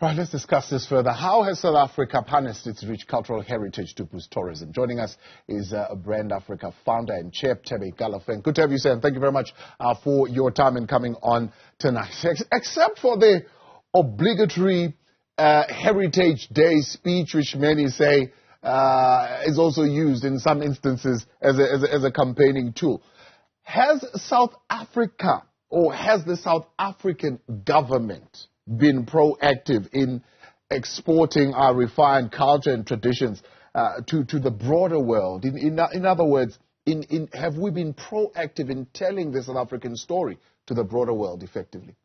Right, let's discuss this further. How has South Africa harnessed its rich cultural heritage to boost tourism? Joining us is Brand Africa founder and chair, Thebe Ikalafeng. Good to have you, sir, and thank you very much for your time in coming on tonight. Except for the obligatory Heritage Day speech, which many say is also used in some instances as a campaigning tool. Has South Africa, or has the South African government been proactive in exporting our refined culture and traditions to the broader world? In other words, have we been proactive in telling the South African story to the broader world effectively?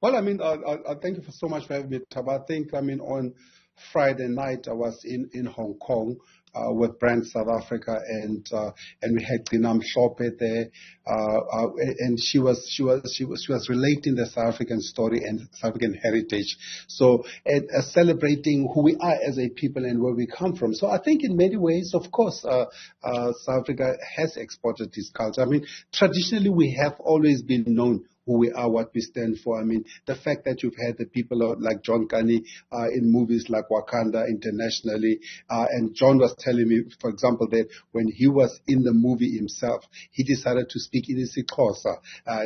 Well, I mean, I thank you so much for having me, Tab. I think, on Friday night I was in Hong Kong with Brand South Africa, and we had Dinam Shope there, and she was relating the South African story and South African heritage, so celebrating who we are as a people and where we come from. So I think in many ways, of course, South Africa has exported this culture. I mean, traditionally we have always been known who we are, what we stand for. I mean, the fact that you've had the people like John Kani in movies like Wakanda internationally, and John was telling me, for example, that when he was in the movie himself, he decided to speak in isiXhosa.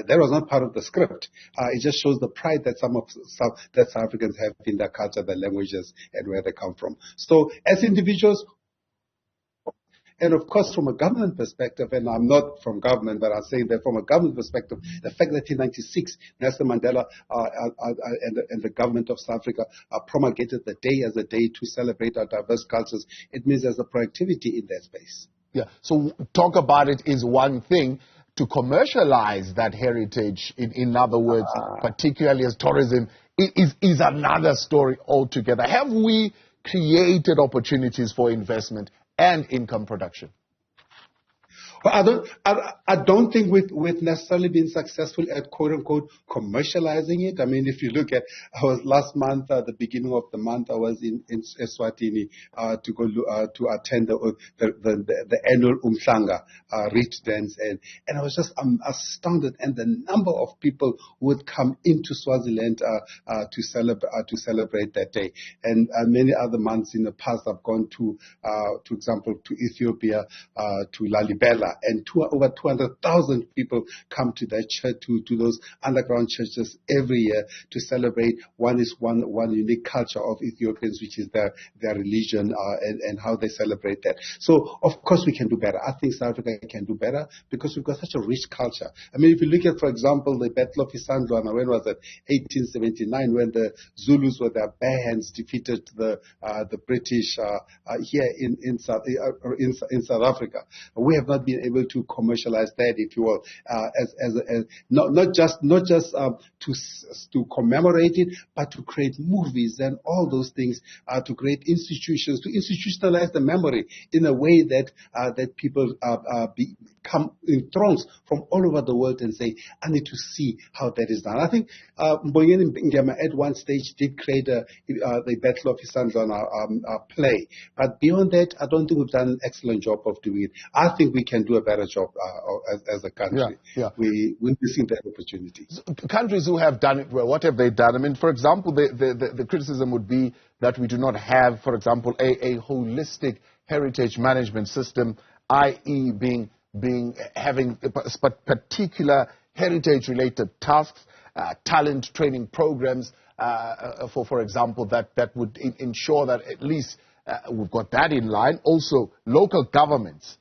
That was not part of the script. It just shows the pride that that South Africans have in their culture, their languages, and where they come from. So as individuals, and of course, from a government perspective, and I'm not from government, but I'm saying that from a government perspective, the fact that in 1996, Nelson Mandela and the government of South Africa promulgated the day as a day to celebrate our diverse cultures, it means there's a proactivity in that space. Yeah, so talk about it is one thing. To commercialize that heritage, in other words, particularly as tourism, is another story altogether. Have we created opportunities for investment and income production? Well, I don't think we've necessarily been successful at quote unquote commercializing it. I mean, if you look at, I was last month, the beginning of the month, I was in Eswatini to go to attend the annual Umhlanga Rich Dance, and I was just astounded, and the number of people who would come into Swaziland to celebrate that day. And many other months in the past, I've gone to example, to Ethiopia, to Lalibela. And over 200,000 people come to that church, to those underground churches every year to celebrate one unique culture of Ethiopians, which is their religion and how they celebrate that. So, of course, we can do better. I think South Africa can do better because we've got such a rich culture. I mean, if you look at, for example, the Battle of Isandlwana, when was it? 1879, when the Zulus with their bare hands defeated the British here in South Africa. We have not been able to commercialize that, if you will, not just to commemorate it, but to create movies and all those things, to create institutions, to institutionalize the memory in a way that people come in throngs from all over the world and say, I need to see how that is done. I think Mbongeni Ngema at one stage did create the Battle of Isandlwana play, but beyond that, I don't think we've done an excellent job of doing it. I think we can do a better job as a country. Yeah. We're missing that opportunity. Countries who have done it well, what have they done? I mean, for example, the criticism would be that we do not have, for example, a holistic heritage management system, i.e. having particular heritage-related tasks, talent training programs, for example, that would ensure that at least we've got that in line. Also, local governments,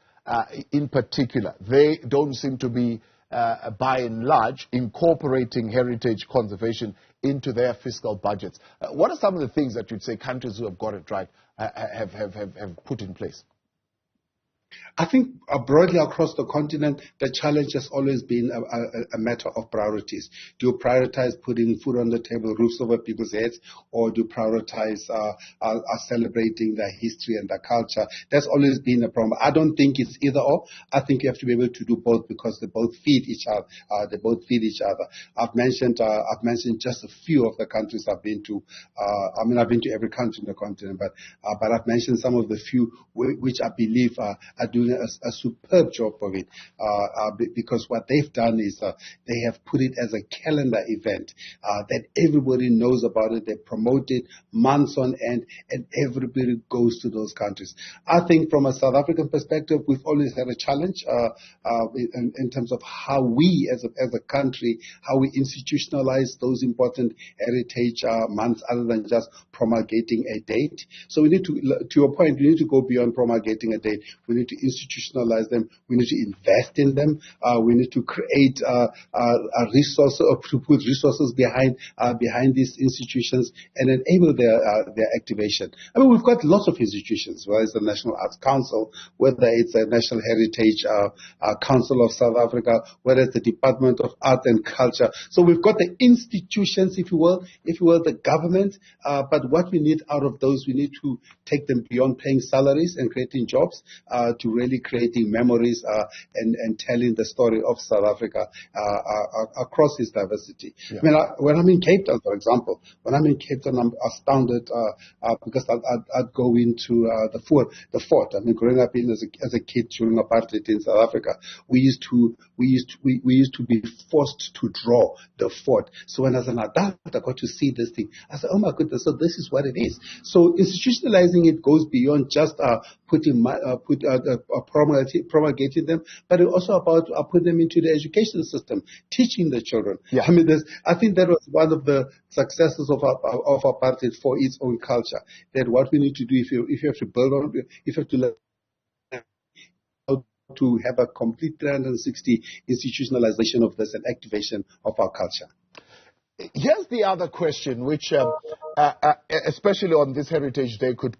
in particular, they don't seem to be, by and large, incorporating heritage conservation into their fiscal budgets. What are some of the things that you'd say countries who have got it right have put in place? I think broadly across the continent, the challenge has always been a matter of priorities. Do you prioritize putting food on the table, roofs over people's heads, or do you prioritize celebrating their history and their culture? That's always been a problem. I don't think it's either or. I think you have to be able to do both because they both feed each other. I've mentioned just a few of the countries I've been to. I've been to every country in the continent, but I've mentioned some of the few which I believe are doing a superb job of it, because what they've done is they have put it as a calendar event that everybody knows about it. They promote it months on end, and everybody goes to those countries. I think from a South African perspective, we've always had a challenge in terms of how we as a country, how we institutionalize those important heritage months other than just promulgating a date. So we need to your point, we need to go beyond promulgating a date. We need to institutionalize them. We need to invest in them. We need to create a resource, or to put resources behind these institutions and enable their activation. I mean, we've got lots of institutions, whether it's the National Arts Council, whether it's the National Heritage Council of South Africa, whether it's the Department of Art and Culture. So we've got the institutions, if you will, the government. But what we need out of those, we need to take them beyond paying salaries and creating jobs to really creating memories and telling the story of South Africa across its diversity. Yeah. I mean, when I'm in Cape Town, for example, I'm astounded because I'd go into the fort. I mean, growing up as a kid during apartheid in South Africa, we used to be forced to draw the fort. So when as an adult I got to see this thing, I said, oh my goodness, so this is what it is. So institutionalizing it goes beyond just promulgating them, but it's also about putting them into the education system, teaching the children. Yeah. I mean, I think that was one of the successes of apartheid for its own culture. That what we need to do, if you have to build on, if you have to learn to have a complete 360 institutionalization of this and activation of our culture. Here's the other question, which, especially on this Heritage Day, could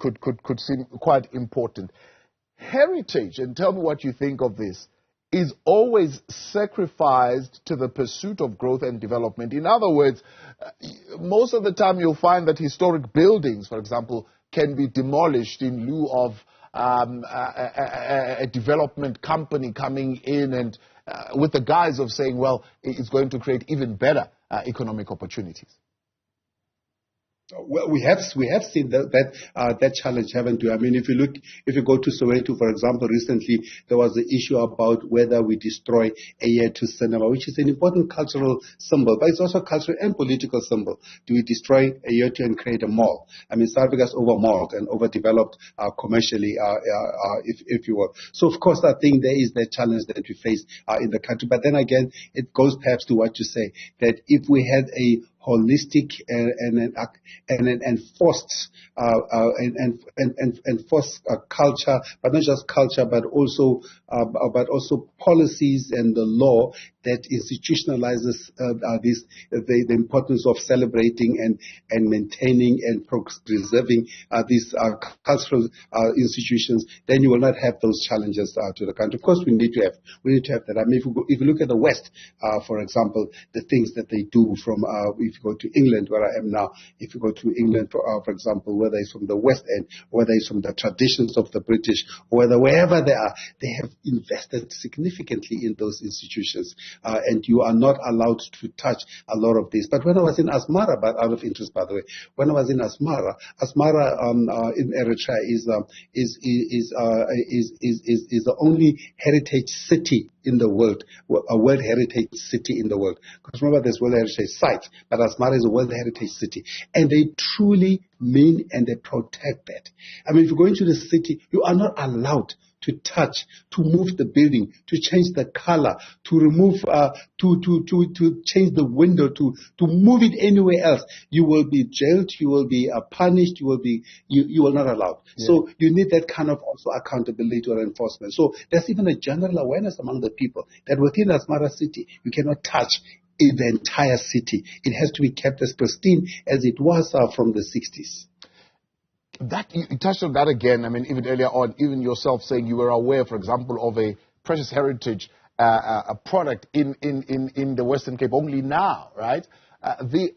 seem quite important. Heritage, and tell me what you think of this, is always sacrificed to the pursuit of growth and development. In other words, most of the time you'll find that historic buildings, for example, can be demolished in lieu of a development company coming in and with the guise of saying, well, it's going to create even better economic opportunities. Well, we have seen that challenge, haven't we? I mean, if you go to Soweto, for example, recently there was the issue about whether we destroy Ayetu cinema, which is an important cultural symbol, but it's also a cultural and political symbol. Do we destroy Ayetu and create a mall? I mean, South Africa is over-malled and overdeveloped commercially, if you will. So, of course, I think there is that challenge that we face in the country. But then again, it goes perhaps to what you say, that if we had a holistic and enforced culture, but not just culture, but also policies and the law that institutionalizes the importance of celebrating and maintaining and preserving these cultural institutions. Then you will not have those challenges to the country. Of course, we need to have that. I mean, if you look at the West, for example, the things that they do from if you go to England, where I am now, if you go to England, for example, whether it's from the West End, whether it's from the traditions of the British, or wherever they are, they have invested significantly in those institutions, and you are not allowed to touch a lot of this. But when I was in Asmara, but out of interest, by the way, when I was in Asmara in Eritrea is the only heritage city in the world, a World Heritage City in the world. Because remember, there's World Heritage Site, but Asmara is a World Heritage City. And they truly mean and they protect that. I mean, if you go into the city, you are not allowed to touch, to move the building, to change the color, to remove, to change the window, to move it anywhere else. You will be jailed, you will be punished, you will not allowed. Yeah. So you need that kind of also accountability or enforcement. So there's even a general awareness among the people that within Asmara city, you cannot touch the entire city. It has to be kept as pristine as it was from the 60s. That you touched on that again. I mean, even earlier on, even yourself saying you were aware, for example, of a precious heritage a product in the Western Cape only now, right? The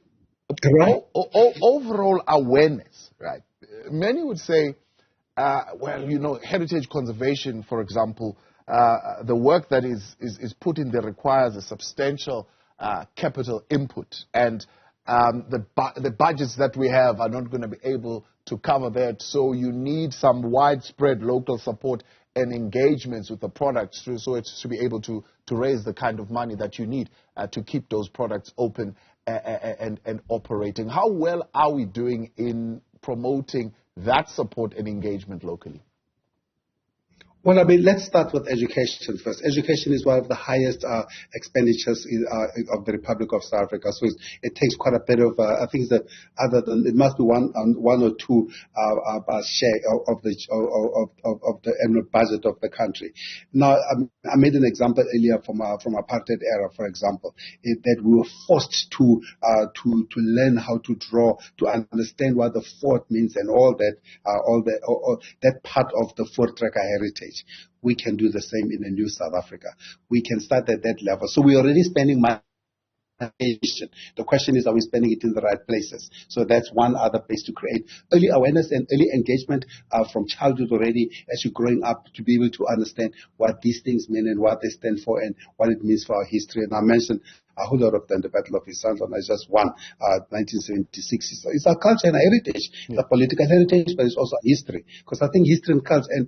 overall awareness, right? Many would say, well, you know, heritage conservation, for example, the work that is put in there requires a substantial capital input, and the budgets that we have are not going to be able to cover that, so you need some widespread local support and engagements with the products so it's to be able to raise the kind of money that you need to keep those products open and operating. How well are we doing in promoting that support and engagement locally? Well, I mean, let's start with education first. Education is one of the highest expenditures of the Republic of South Africa. So it takes quite a bit of, I think that it must be one or two share of the annual budget of the country. Now, I made an example earlier from apartheid era, for example, that we were forced to learn how to draw, to understand what the fort means and all that part of the Voortrekker heritage. We can do the same in a new South Africa. We can start at that level. So we're already spending money. The question is, are we spending it in the right places? So that's one other place to create early awareness and early engagement from childhood already as you're growing up, to be able to understand what these things mean and what they stand for and what it means for our history. And I mentioned a whole lot of them. The Battle of Isandlwana is just one, 1976. It's our culture and our heritage. It's a political heritage, but it's also history. Because I think history and culture and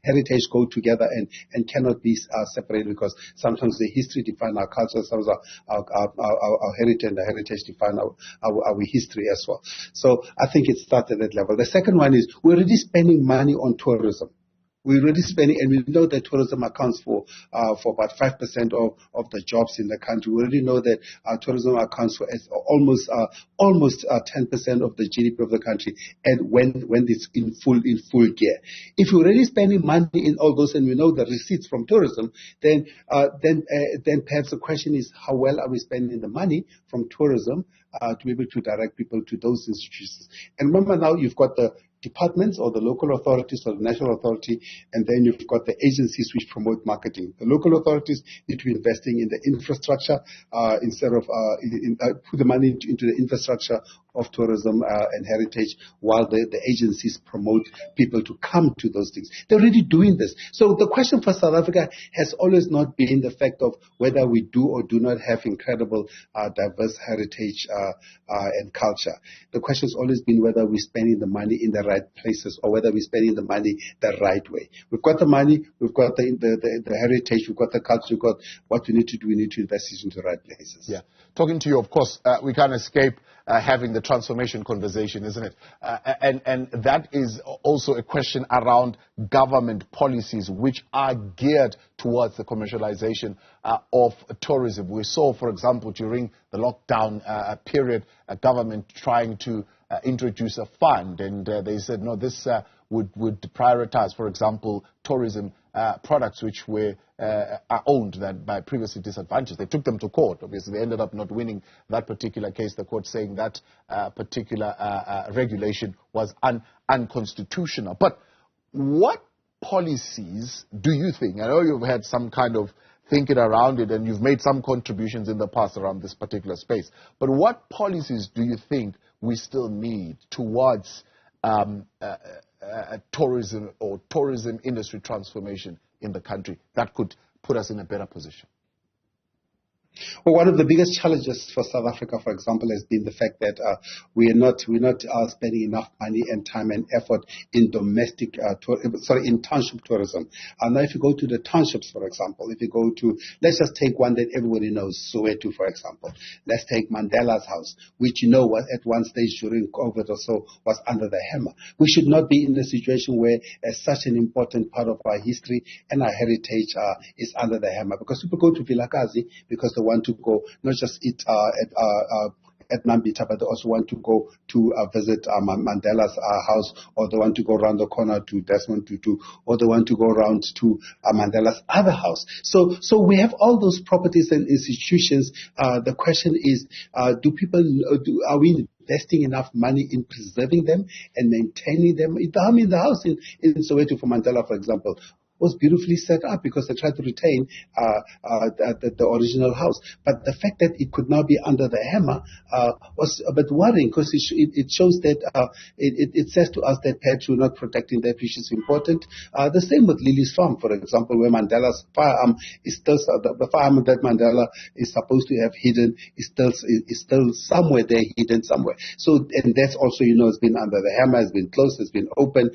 heritage go together and cannot be separated, because sometimes the history defines our culture, sometimes our heritage and the heritage define our history as well. So I think it starts at that level. The second one is we're already spending money on tourism. We're already spending, and we know that tourism accounts for about 5% of the jobs in the country. We already know that tourism accounts for almost 10% of the GDP of the country, and when it's in full gear. If we're already spending money in all those, and we know the receipts from tourism, then perhaps the question is, how well are we spending the money from tourism to be able to direct people to those institutions? And remember, now you've got the departments or the local authorities or the national authority, and then you've got the agencies which promote marketing. The local authorities need to be investing in the infrastructure instead of put the money into the infrastructure of tourism and heritage, while the agencies promote people to come to those things. They're already doing this. So the question for South Africa has always not been the fact of whether we do or do not have incredible diverse heritage and culture. The question has always been whether we're spending the money in the right places or whether we're spending the money the right way. We've got the money, we've got the heritage, we've got the culture, we've got what we need to do. We need to invest it into the right places. Yeah. Talking to you, of course, we can't escape having the transformation conversation, isn't it? And that is also a question around government policies which are geared towards the commercialization of tourism. We saw, for example, during the lockdown period, a government trying to introduce a fund, and they said, no, this would prioritize, for example, tourism products which were are owned that by previously disadvantaged. They took them to court. Obviously, they ended up not winning that particular case. The court saying that particular regulation was unconstitutional. But what policies do you think? I know you've had some kind of thinking around it, and you've made some contributions in the past around this particular space. But what policies do you think we still need towards tourism or tourism industry transformation in the country that could put us in a better position? Well, one of the biggest challenges for South Africa, for example, has been the fact that we're not spending enough money and time and effort in in township tourism. Now, if you go to the townships, for example, if you go to, let's just take one that everybody knows, Soweto, for example. Let's take Mandela's house, which was at one stage during COVID or so was under the hammer. We should not be in a situation where such an important part of our history and our heritage is under the hammer, because people go to Vilakazi because they want to go not just eat at Nambita, but they also want to go to visit Mandela's house, or they want to go around the corner to Desmond Tutu, or they want to go around to Mandela's other house. So we have all those properties and institutions. The question is, are we investing enough money in preserving them and maintaining them? I mean, the house in Soweto for Mandela, for example, was beautifully set up because they tried to retain the original house. But the fact that it could now be under the hammer was a bit worrying, because it shows that it says to us that perhaps we're not protecting that which is important. The same with Lily's farm, for example, where Mandela's firearm is still the firearm that Mandela is supposed to have hidden is still somewhere there, hidden somewhere. So, and that's also, it's been under the hammer, it's been closed, it's been open.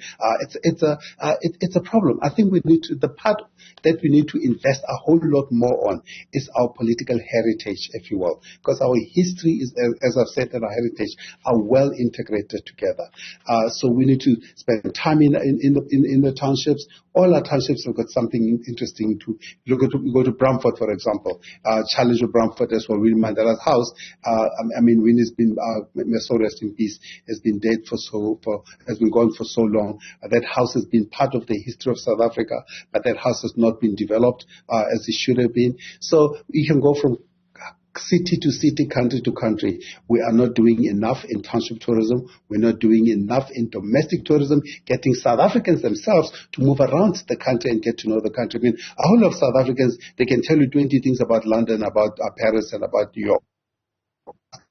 It's a problem. I think the part that we need to invest a whole lot more on is our political heritage, if you will, because our history is, as I've said, and our heritage are well integrated together. So we need to spend time in the townships. All our townships have got something interesting to look at. We go to Bramford, for example. Challenge of Bramford as well. Winnie Mandela's house. Winnie's been, may so rest in peace, has been dead has been gone for so long. That house has been part of the history of South Africa, but that house has not been developed as it should have been. So we can go from city to city, country to country. We are not doing enough in township tourism. We're not doing enough in domestic tourism, getting South Africans themselves to move around the country and get to know the country. A whole lot of South Africans, they can tell you 20 things about London, about Paris, and about New York.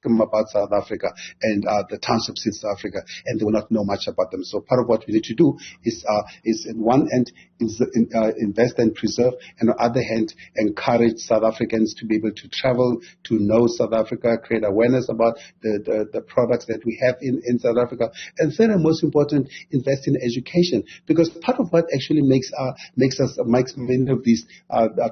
Them about South Africa and the townships in South Africa, and they will not know much about them. So part of what we need to do is in one end invest and preserve, and on the other hand encourage South Africans to be able to travel, to know South Africa, create awareness about the products that we have in South Africa, and third and most important, invest in education, because part of what actually makes many of these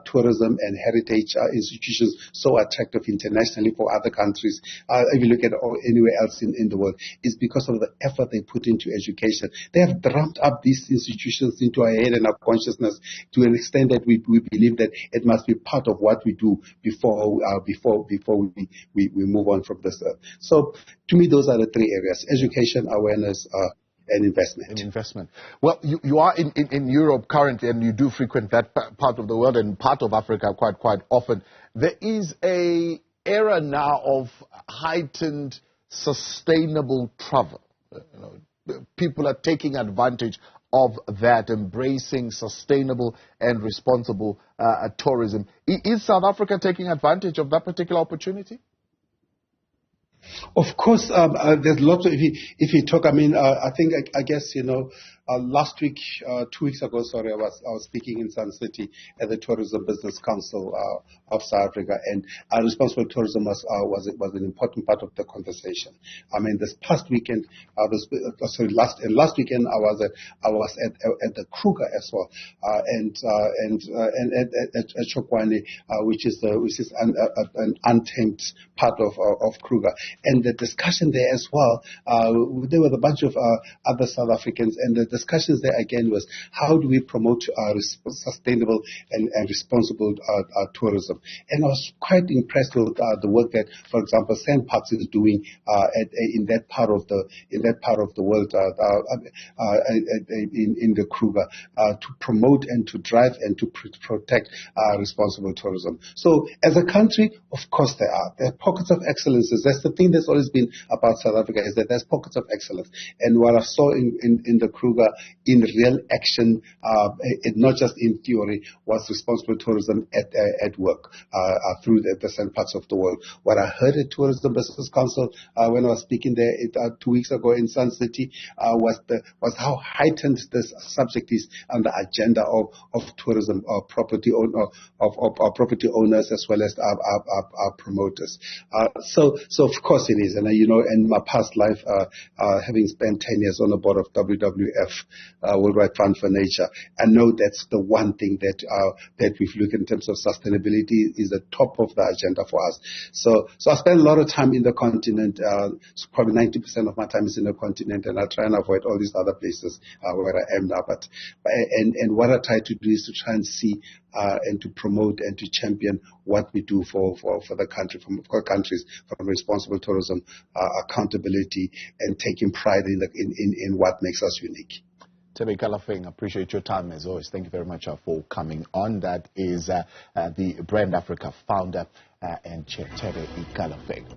tourism and heritage institutions so attractive internationally for other countries, if you look at anywhere else in the world, is because of the effort they put into education. They have drummed up these institutions into our head and our consciousness to an extent that we believe that it must be part of what we do before we move on from this earth. So to me, those are the three areas: education, awareness, and investment. Well, you are in Europe currently, and you do frequent that part of the world and part of Africa quite often. There is a era now of heightened sustainable travel. People are taking advantage of that, embracing sustainable and responsible tourism. Is South Africa taking advantage of that particular opportunity? Of course, there's lots of, if you talk, I guess, last week, 2 weeks ago, I was speaking in Sun City at the Tourism Business Council of South Africa, and responsible tourism was an important part of the conversation. This past weekend, last weekend I was at the Kruger as well, and at Chokwane, which is an untamed part of Kruger, and the discussion there as well. There were a bunch of other South Africans, and the discussions there again was how do we promote sustainable and responsible tourism. And I was quite impressed with the work that, for example, Sandparks is doing in that part of the world, in the Kruger, to promote and to drive and to protect responsible tourism. So as a country, of course there are pockets of excellences. That's the thing that's always been about South Africa, is that there's pockets of excellence. And what I saw in the Kruger in real action, not just in theory, was responsible tourism at work through the same parts of the world. What I heard at Tourism Business Council when I was speaking there 2 weeks ago in Sun City was how heightened this subject is on the agenda of tourism, property owners as well as our promoters. So of course it is, and in my past life, having spent 10 years on the board of WWF, Worldwide Fund for Nature, I know that's the one thing that we've looked in terms of sustainability is the top of the agenda for us. So I spend a lot of time in the continent. So probably 90% of my time is in the continent, and I try and avoid all these other places where I am now. But what I try to do is to try and see and to promote and to champion what we do for the country, for countries, from responsible tourism, accountability, and taking pride in what makes us unique. Thebe Ikalafeng, appreciate your time as always. Thank you very much for coming on. That is the Brand Africa founder and Chair Thebe Ikalafeng.